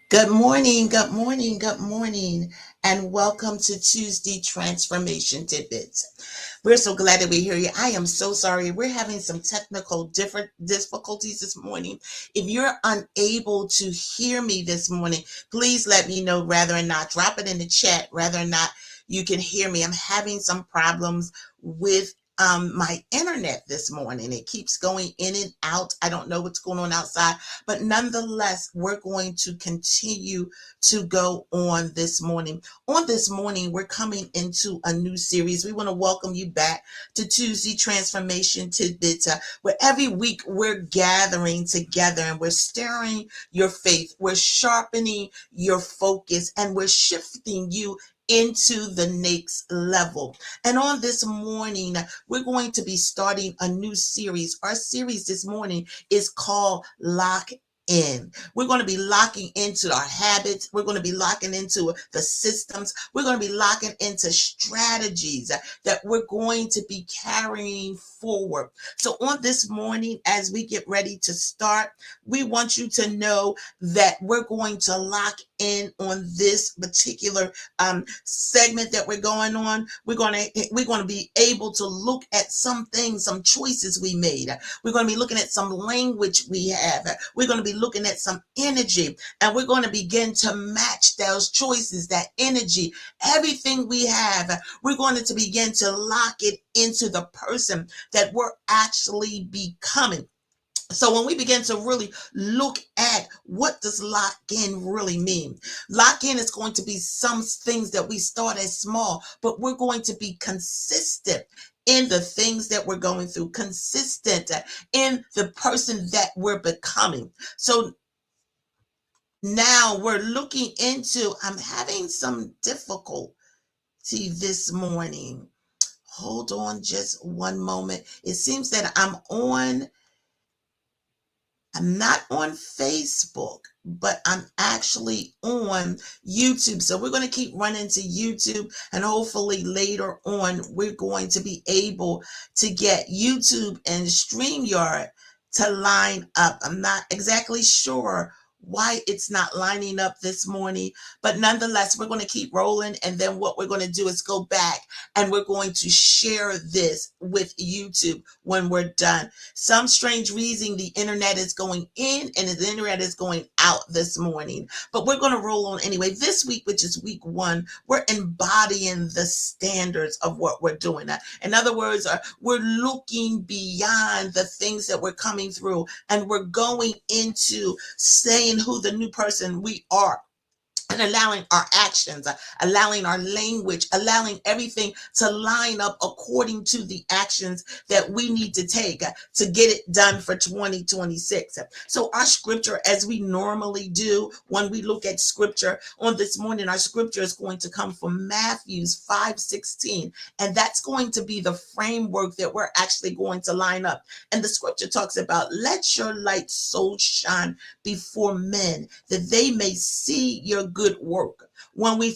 Good morning, good morning, good morning, and welcome to Tuesday Transformation Tidbits. We're so glad that we hear you. I am so sorry. We're having some technical different difficulties this morning. If you're unable to hear me this morning, please let me know rather or not. Drop it in the chat rather or not you can hear me. I'm having some problems with my internet this morning. It keeps going in and out. I don't know what's going on outside. But nonetheless, we're going to continue to go on this morning. On this morning, we're coming into a new series. We want to welcome you back to Tuesday Transformation Tidbits, where every week we're gathering together and we're stirring your faith, we're sharpening your focus, and we're shifting you into the next level. And on this morning, we're going to be starting a new series. Our series this morning is called Lock In. We're going to be locking into our habits. We're going to be locking into the systems. We're going to be locking into strategies that we're going to be carrying forward. So on this morning, as we get ready to start, we want you to know that we're going to lock in on this particular segment that we're going on. We're going to be able to look at some things, some choices we made. We're going to be looking at some language we have. We're going to be looking at some energy, and we're going to begin to match those choices, that energy, everything we have. We're going to begin to lock it into the person that we're actually becoming. So when we begin to really look at what does lock in really mean, lock in is going to be some things that we start as small, but we're going to be consistent in the things that we're going through, consistent in the person that we're becoming. So now we're looking into, I'm having some difficulty this morning. Hold on just one moment. It seems that I'm not on Facebook, but I'm actually on YouTube. So we're going to keep running to YouTube, and hopefully later on, we're going to be able to get YouTube and StreamYard to line up. I'm not exactly sure why it's not lining up this morning, but nonetheless, we're going to keep rolling. And then what we're going to do is go back and we're going to share this with YouTube when we're done. Some strange reason the internet is going in and the internet is going out this morning, but we're going to roll on anyway. This week, which is week 1, we're embodying the standards of what we're doing. In other words, we're looking beyond the things that we're coming through, and we're going into saying who the new person we are, and allowing our actions, allowing our language, allowing everything to line up according to the actions that we need to take to get it done for 2026. So our scripture, as we normally do when we look at scripture on this morning, our scripture is going to come from Matthew 5:16, and that's going to be the framework that we're actually going to line up. And the scripture talks about, let your light so shine before men that they may see your good work. When we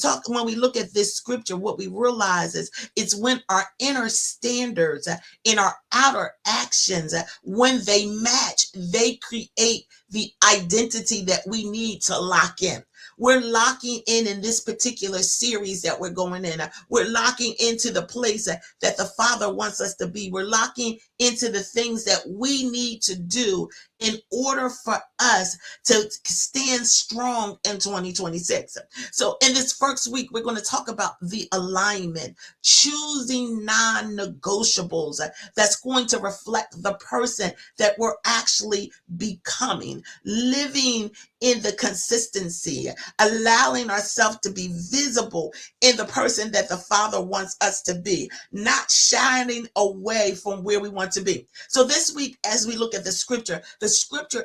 look at this scripture, what we realize is it's when our inner standards in our outer actions, when they match, they create the identity that we need to lock in. We're locking in this particular series that we're going in. We're locking into the place that the Father wants us to be. We're locking into the things that we need to do in order for us to stand strong in 2026. So in this first week, we're going to talk about the alignment, choosing non-negotiables that's going to reflect the person that we're actually becoming, living in the consistency, allowing ourselves to be visible in the person that the Father wants us to be, not shining away from where we want to be. So this week, as we look at the scripture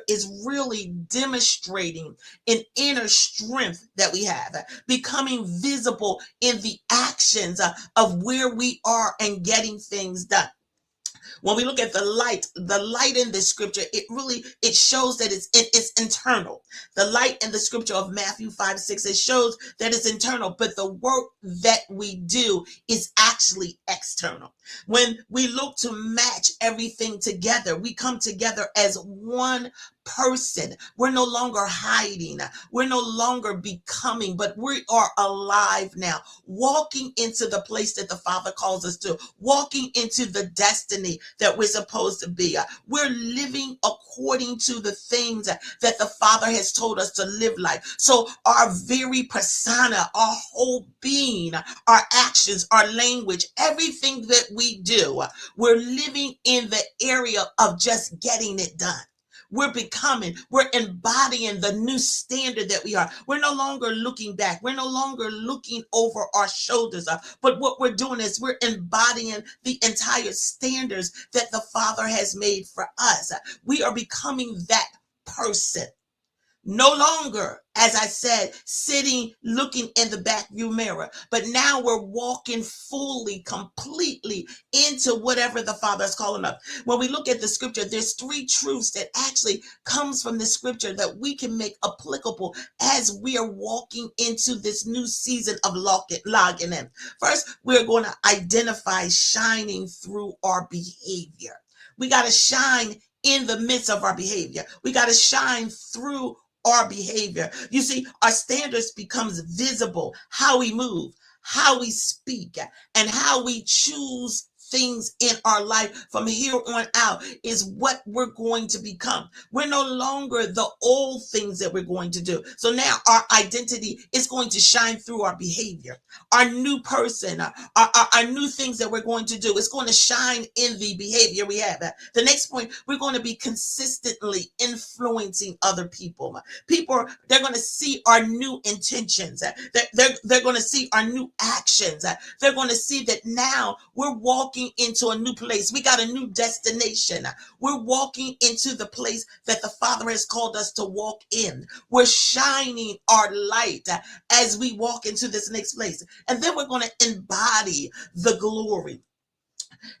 is really demonstrating an inner strength that we have, becoming visible in the actions of where we are and getting things done. When we look at the light in this scripture, it shows that it's internal. The light in the scripture of Matthew 5:6, it shows that it's internal, but the work that we do is actually external. When we look to match everything together, we come together as one person. We're no longer hiding. We're no longer becoming, but we are alive now, walking into the place that the Father calls us to, walking into the destiny that we're supposed to be. We're living according to the things that the Father has told us to live like. So our very persona, our whole being, our actions, our language, everything that we do, we're living in the area of just getting it done. We're embodying the new standard that we are. We're no longer looking back. We're no longer looking over our shoulders. But what we're doing is we're embodying the entire standards that the Father has made for us. We are becoming that person. No longer, as I said, sitting looking in the back view mirror, but now we're walking fully, completely into whatever the Father is calling us. When we look at the scripture, there's three truths that actually comes from the scripture that we can make applicable as we are walking into this new season of logging in. First, we're going to identify shining through our behavior. We got to shine in the midst of our behavior. We got to shine through our behavior. You see, our standards becomes visible, how we move, how we speak, and how we choose things in our life from here on out is what we're going to become. We're no longer the old things that we're going to do. So now our identity is going to shine through our behavior. Our new person, our new things that we're going to do, it's going to shine in the behavior we have. The next point, we're going to be consistently influencing other people. People, they're going to see our new intentions. They're going to see our new actions. They're going to see that now we're walking into a new place. We got a new destination. We're walking into the place that the Father has called us to walk in. We're shining our light as we walk into this next place. And then we're going to embody the glory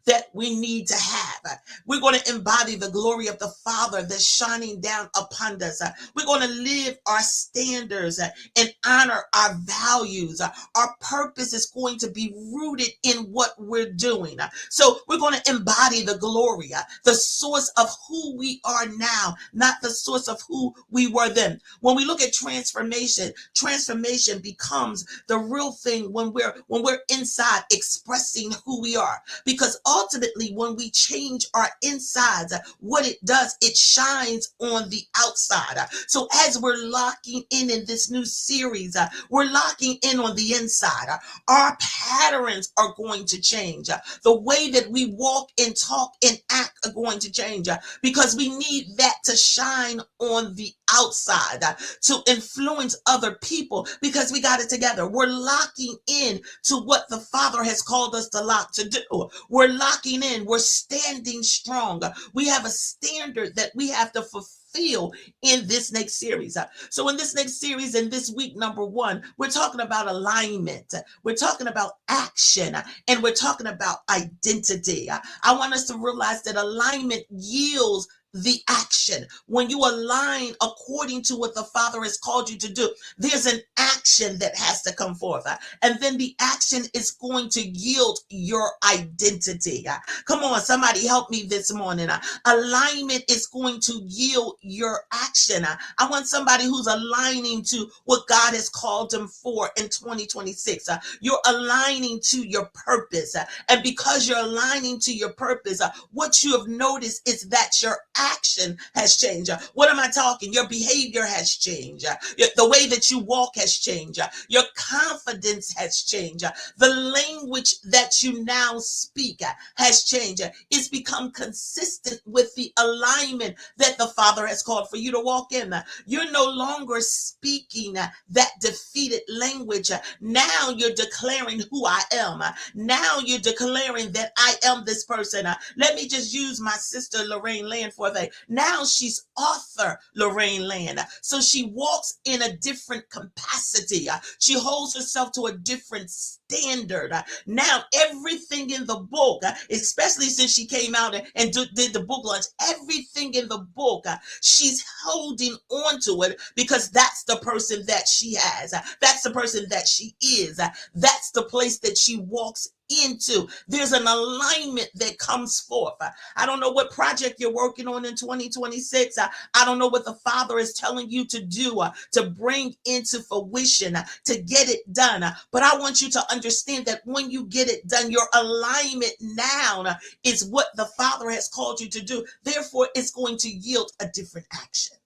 that we need to have. We're going to embody the glory of the Father that's shining down upon us. We're going to live our standards and honor our values. Our purpose is going to be rooted in what we're doing. So we're going to embody the glory, the source of who we are now, not the source of who we were then. When we look at transformation, transformation becomes the real thing when we're inside expressing who we are. Because ultimately, when we change our insides, what it does, it shines on the outside. So as we're locking in this new series, we're locking in on the inside. Our patterns are going to change. The way that we walk and talk and act are going to change because we need that to shine on the outside to influence other people because we got it together. We're locking in to what the Father has called us to do. We're locking in. We're standing strong. We have a standard that we have to fulfill in this next series. So in this next series, in this week, number 1, we're talking about alignment. We're talking about action, and we're talking about identity. I want us to realize that alignment yields the action. When you align according to what the Father has called you to do, there's an action that has to come forth. And then the action is going to yield your identity. Come on, somebody help me this morning. Alignment is going to yield your action. I want somebody who's aligning to what God has called them for in 2026. You're aligning to your purpose. And because you're aligning to your purpose, what you have noticed is that your action has changed. What am I talking? Your behavior has changed. The way that you walk has changed. Your confidence has changed. The language that you now speak has changed. It's become consistent with the alignment that the Father has called for you to walk in. You're no longer speaking that defeated language. Now you're declaring who I am. Now you're declaring that I am this person. Let me just use my sister Lorraine Land for that. Now she's author Lorraine Land. So she walks in a different capacity. She holds herself to a different standard. Now everything in the book, especially since she came out and did the book launch, everything in the book, she's holding on to it because that's the person that she has. That's the person that she is. That's the place that she walks into. There's an alignment that comes forth. I don't know what project you're working on in 2026. I don't know what the Father is telling you to do, to bring into fruition, to get it done. But I want you to understand that when you get it done, your alignment now is what the Father has called you to do. Therefore, it's going to yield a different action.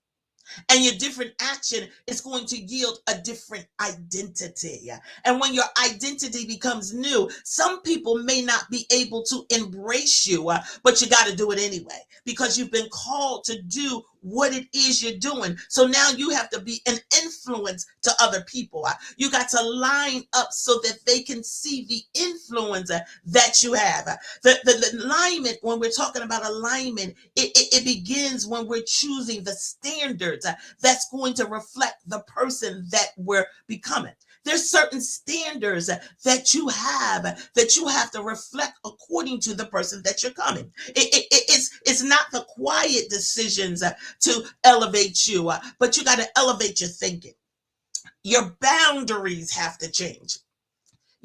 And your different action is going to yield a different identity. And when your identity becomes new, some people may not be able to embrace you, but you got to do it anyway because you've been called to do what it is you're doing. So now you have to be an influence to other people. You got to line up so that they can see the influence that you have. The alignment, when we're talking about alignment, it begins when we're choosing the standards that's going to reflect the person that we're becoming. There's certain standards that you have to reflect according to the person that you're coming. It's not the quiet decisions to elevate you, but you got to elevate your thinking. Your boundaries have to change.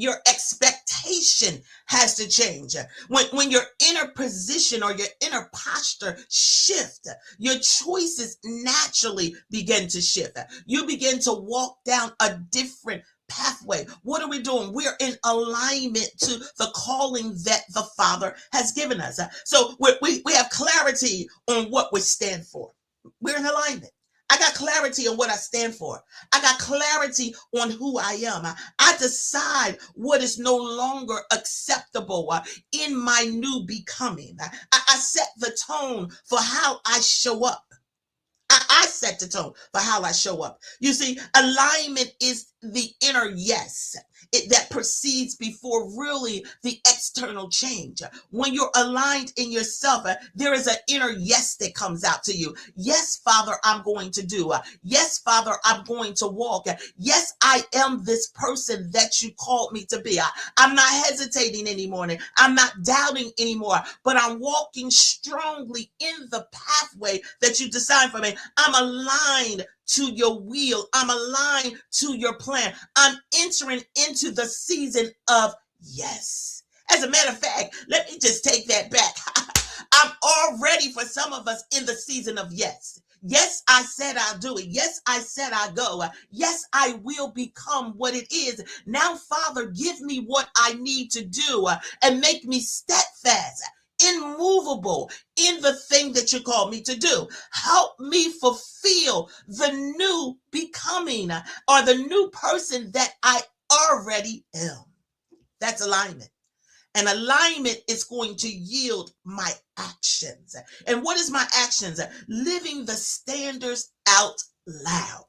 Your expectation has to change. When your inner position or your inner posture shift, your choices naturally begin to shift. You begin to walk down a different pathway. What are we doing? We're in alignment to the calling that the Father has given us. So we have clarity on what we stand for. We're in alignment. I got clarity on what I stand for. I got clarity on who I am. I decide what is no longer acceptable in my new becoming. I set the tone for how I show up. I set the tone for how I show up. You see, alignment is the inner yes that proceeds before really the external change. When you're aligned in yourself, there is an inner yes that comes out to you. Yes, Father, I'm going to do. Yes, Father, I'm going to walk. Yes, I am this person that you called me to be. I'm not hesitating anymore. I'm not doubting anymore, but I'm walking strongly in the pathway that you designed for me. I'm aligned to your will. I'm aligned to your plan. I'm entering into the season of yes. As a matter of fact, let me just take that back. I'm already, for some of us, in the season of yes. Yes, I said I'll do it. Yes, I said I go. Yes, I will become what it is. Now, Father, give me what I need to do and make me steadfast, immovable in the thing that you called me to do. Help me fulfill the new becoming or the new person that I already am. That's alignment. And alignment is going to yield my actions. And what is my actions? Living the standards out loud.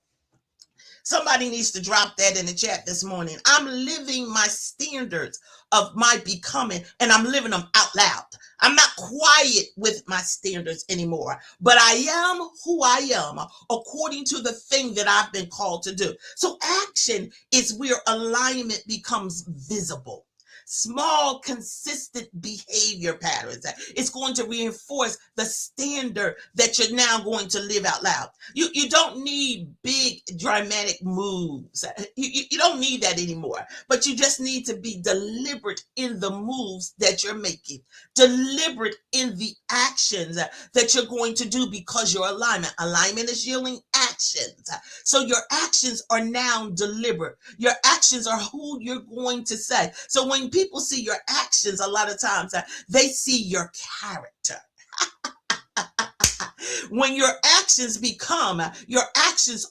Somebody needs to drop that in the chat this morning. I'm living my standards of my becoming, and I'm living them out loud. I'm not quiet with my standards anymore, but I am who I am according to the thing that I've been called to do. So action is where alignment becomes visible. Small, consistent behavior patterns. It's going to reinforce the standard that you're now going to live out loud. You don't need big, dramatic moves. You don't need that anymore. But you just need to be deliberate in the moves that you're making. Deliberate in the actions that you're going to do because your alignment. Alignment is yielding actions. So your actions are now deliberate. Your actions are who you're going to say. So when people see your actions, a lot of times they see your character. When your actions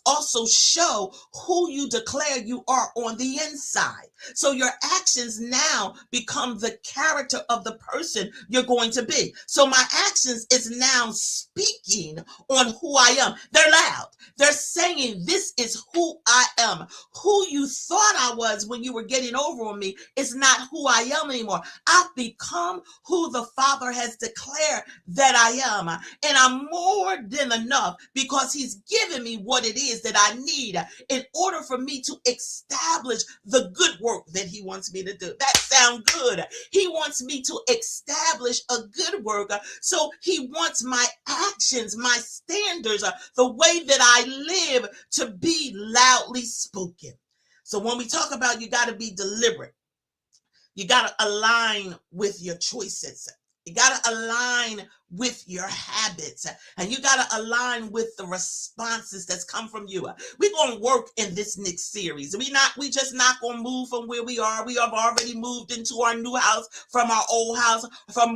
also show who you declare you are on the inside. So your actions now become the character of the person you're going to be. So my actions is now speaking on who I am. They're loud. They're saying, this is who I am. Who you thought I was when you were getting over on me is not who I am anymore. I've become who the Father has declared that I am. And I'm more than enough because he's given me what it is that I need in order for me to establish the good work that he wants me to do. That sounds good. He wants me to establish a good work. So he wants my actions, my standards, the way that I live to be loudly spoken. So when we talk about you got to be deliberate, You got to align with your choices. You got to align with your habits, and you got to align with the responses that's come from you. We're going to work in this next series. We just not going to move from where we are. We have already moved into our new house from our old house.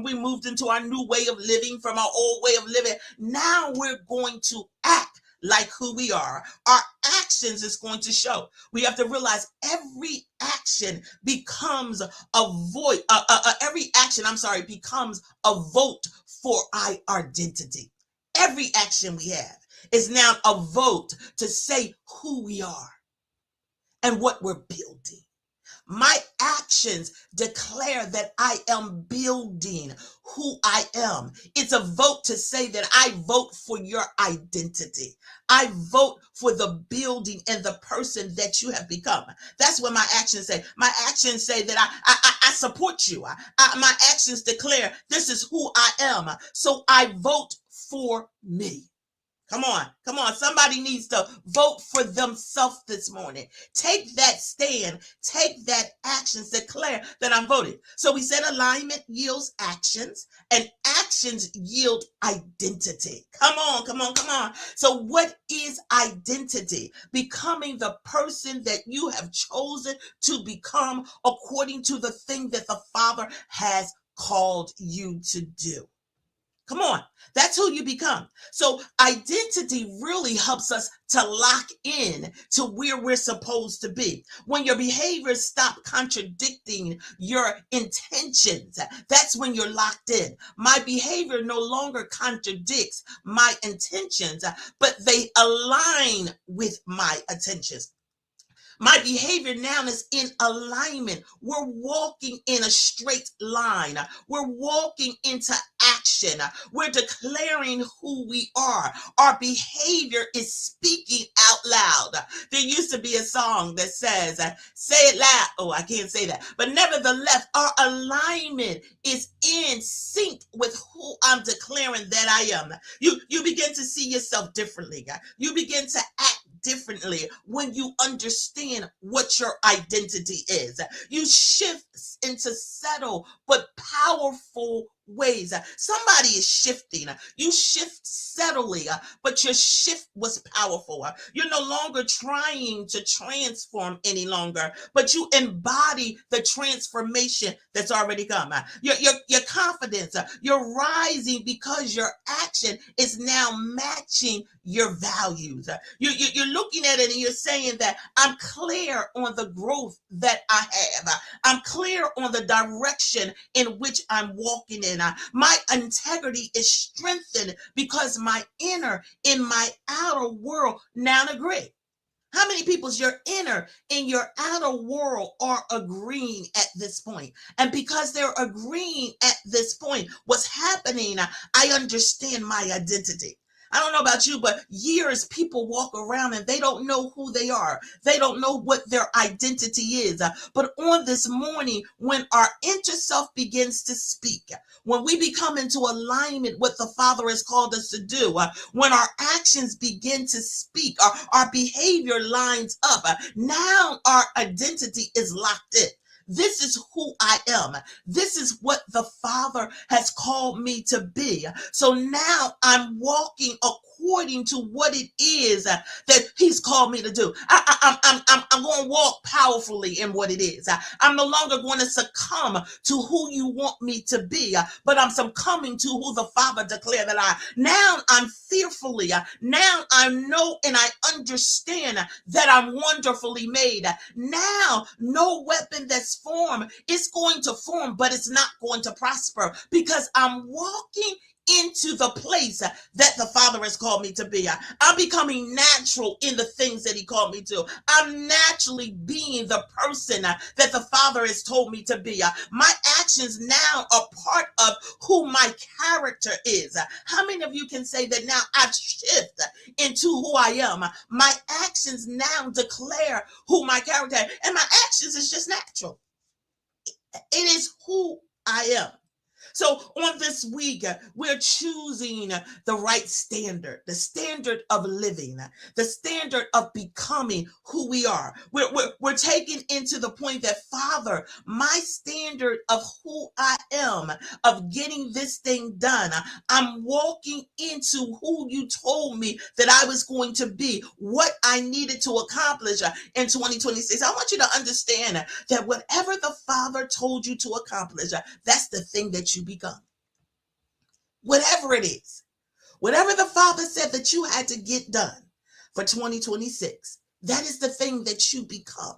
We moved into our new way of living from our old way of living. Now we're going to act like who we are. Our actions is going to show. We have to realize every action becomes every action, becomes a vote for our identity. Every action we have is now a vote to say who we are and what we're building. My actions declare that I am building who I am. It's a vote to say that I vote for your identity. I vote for the building and the person that you have become. That's what my actions say. My actions say that I support you. My actions declare this is who I am. So I vote for me. Come on. Somebody needs to vote for themselves this morning. Take that stand. Take that actions. Declare that I'm voting. So we said alignment yields actions, and actions yield identity. Come on. So what is identity? Becoming the person that you have chosen to become according to the thing that the Father has called you to do. Come on, that's who you become. So identity really helps us to lock in to where we're supposed to be. When your behaviors stop contradicting your intentions, that's when you're locked in. My behavior no longer contradicts my intentions, but they align with my intentions. My behavior now is in alignment. We're walking in a straight line. We're walking into action. We're declaring who we are. Our behavior is speaking out loud. There used to be a song that says, say it loud. Oh, I can't say that. But nevertheless, our alignment is in sync with who I'm declaring that I am. You begin to see yourself differently. You begin to act differently when you understand what your identity is. You shift into subtle but powerful ways. Somebody is shifting. You shift subtly, but your shift was powerful. You're no longer trying to transform any longer, but you embody the transformation that's already come. Your confidence, you're rising because your action is now matching your values. You're looking at it and you're saying that I'm clear on the growth that I have. I'm clear on the direction in which I'm walking in. My integrity is strengthened because my inner in my outer world now agree. How many people's your inner and your outer world are agreeing at this point? And because they're agreeing at this point, what's happening, I understand my identity. I don't know about you, but years people walk around and they don't know who they are. They don't know what their identity is. But on this morning, when our inner self begins to speak, when we become into alignment with the Father has called us to do, when our actions begin to speak, our behavior lines up, now our identity is locked in. This is who I am. This is what the Father has called me to be. So now I'm walking according to what it is that He's called me to do. I'm going to walk powerfully in what it is. I'm no longer going to succumb to who you want me to be, but I'm succumbing to who the Father declared that I. Now I'm fearfully. Now I know and I understand that I'm wonderfully made. Now no weapon that's formed is going to form, but it's not going to prosper because I'm walking into the place that the Father has called me to be. I'm becoming natural in the things that He called me to. I'm naturally being the person that the Father has told me to be. My actions now are part of who my character is. How many of you can say that now I've shifted into who I am? My actions now declare who my character is, and my actions is just natural. It is who I am. So on this week, we're choosing the right standard, the standard of living, the standard of becoming who we are. We're taking into the point that, Father, my standard of who I am, of getting this thing done, I'm walking into who you told me that I was going to be, what I needed to accomplish in 2026. I want you to understand that whatever the Father told you to accomplish, that's the thing that you become. Whatever it is, whatever the Father said that you had to get done for 2026, that is the thing that you become.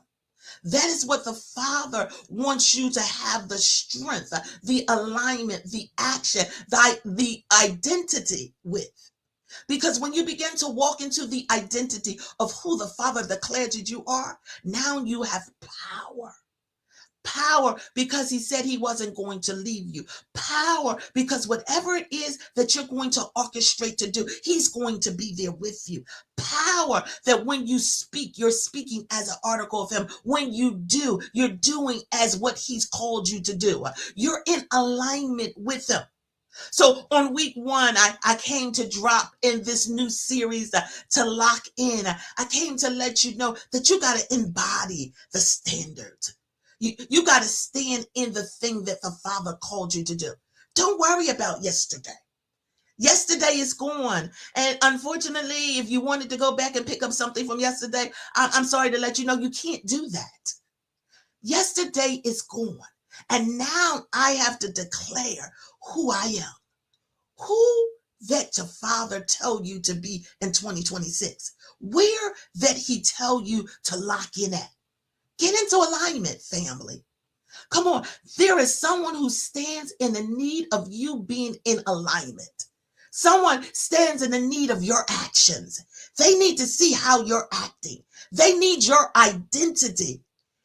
That is what the Father wants you to have: the strength, the alignment, the action, the identity with. Because when you begin to walk into the identity of who the Father declared you are, now you have power. Power because he said he wasn't going to leave you. Power because whatever it is that you're going to orchestrate to do, he's going to be there with you. Power that when you speak, you're speaking as an article of him. When you do, you're doing as what he's called you to do. You're in alignment with him. So on week 1, I came to drop in this new series to lock in. I came to let you know that you got to embody the standard. You got to stand in the thing that the Father called you to do. Don't worry about yesterday. Yesterday is gone. And unfortunately, if you wanted to go back and pick up something from yesterday, I'm sorry to let you know you can't do that. Yesterday is gone. And now I have to declare who I am. Who that your Father tell you to be in 2026. Where that he tell you to lock in at. Get into alignment, family. Come on. There is someone who stands in the need of you being in alignment. Someone stands in the need of your actions. They need to see how you're acting. They need your identity.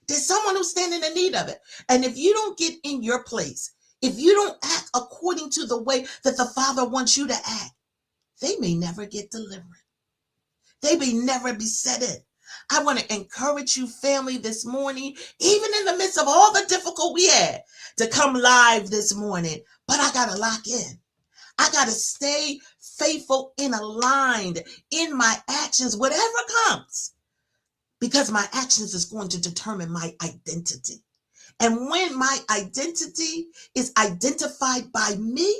There's someone who's standing in need of it. And if you don't get in your place, if you don't act according to the way that the Father wants you to act, they may never get delivered. They may never be set in. I want to encourage you, family, this morning, even in the midst of all the difficult we had, to come live this morning. But I got to lock in. I got to stay faithful and aligned in my actions, whatever comes, because my actions is going to determine my identity. And when my identity is identified by me,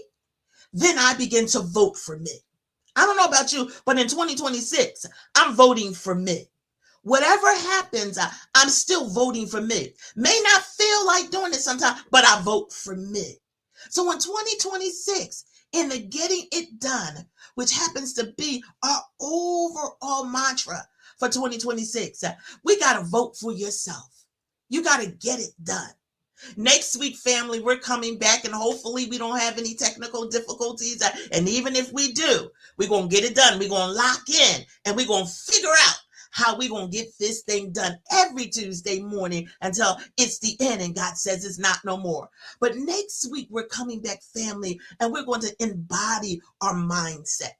then I begin to vote for me. I don't know about you, but in 2026, I'm voting for me. Whatever happens, I'm still voting for me. May not feel like doing it sometimes, but I vote for me. So in 2026, in the getting it done, which happens to be our overall mantra for 2026, we got to vote for yourself. You got to get it done. Next week, family, we're coming back, and hopefully we don't have any technical difficulties. And even if we do, we're going to get it done. We're going to lock in, and we're going to figure out how we're going to get this thing done every Tuesday morning until it's the end and God says it's not no more. But next week, we're coming back, family, and we're going to embody our mindset.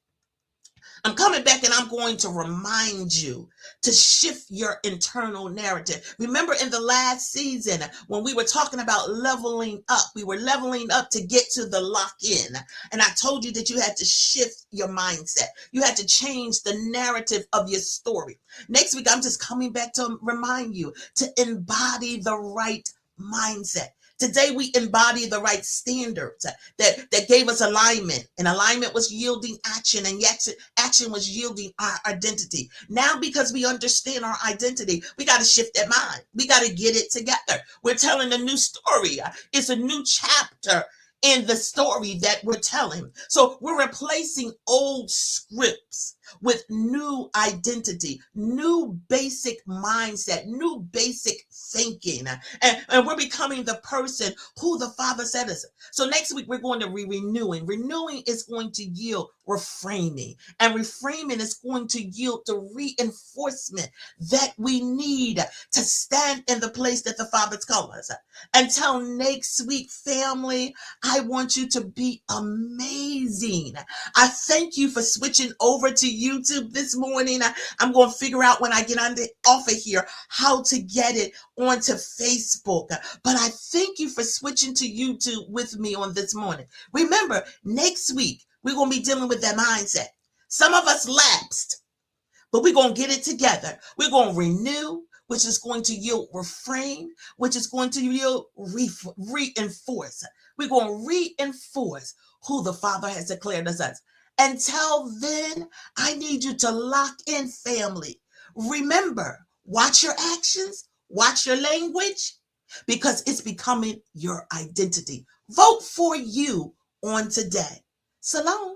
I'm coming back and I'm going to remind you to shift your internal narrative. Remember in the last season when we were talking about leveling up, we were leveling up to get to the lock-in. And I told you that you had to shift your mindset. You had to change the narrative of your story. Next week, I'm just coming back to remind you to embody the right mindset. Today, we embody the right standards that gave us alignment, and alignment was yielding action, and action was yielding our identity. Now, because we understand our identity, we got to shift that mind. We got to get it together. We're telling a new story. It's a new chapter in the story that we're telling. So we're replacing old scripts with new identity, new basic mindset, new basic thinking. And we're becoming the person who the Father said us. So next week, we're going to be renewing. Renewing is going to yield reframing. And reframing is going to yield the reinforcement that we need to stand in the place that the Father's called us. Until next week, family, I want you to be amazing. I thank you for switching over to YouTube this morning. I'm going to figure out when I get off of here how to get it onto Facebook. But I thank you for switching to YouTube with me on this morning. Remember, next week, we're going to be dealing with that mindset. Some of us lapsed, but we're going to get it together. We're going to renew, which is going to yield refrain, which is going to yield reinforce. We're going to reinforce who the Father has declared us as. Until then, I need you to lock in, family. Remember, watch your actions, watch your language, because it's becoming your identity. Vote for you on today. Shalom.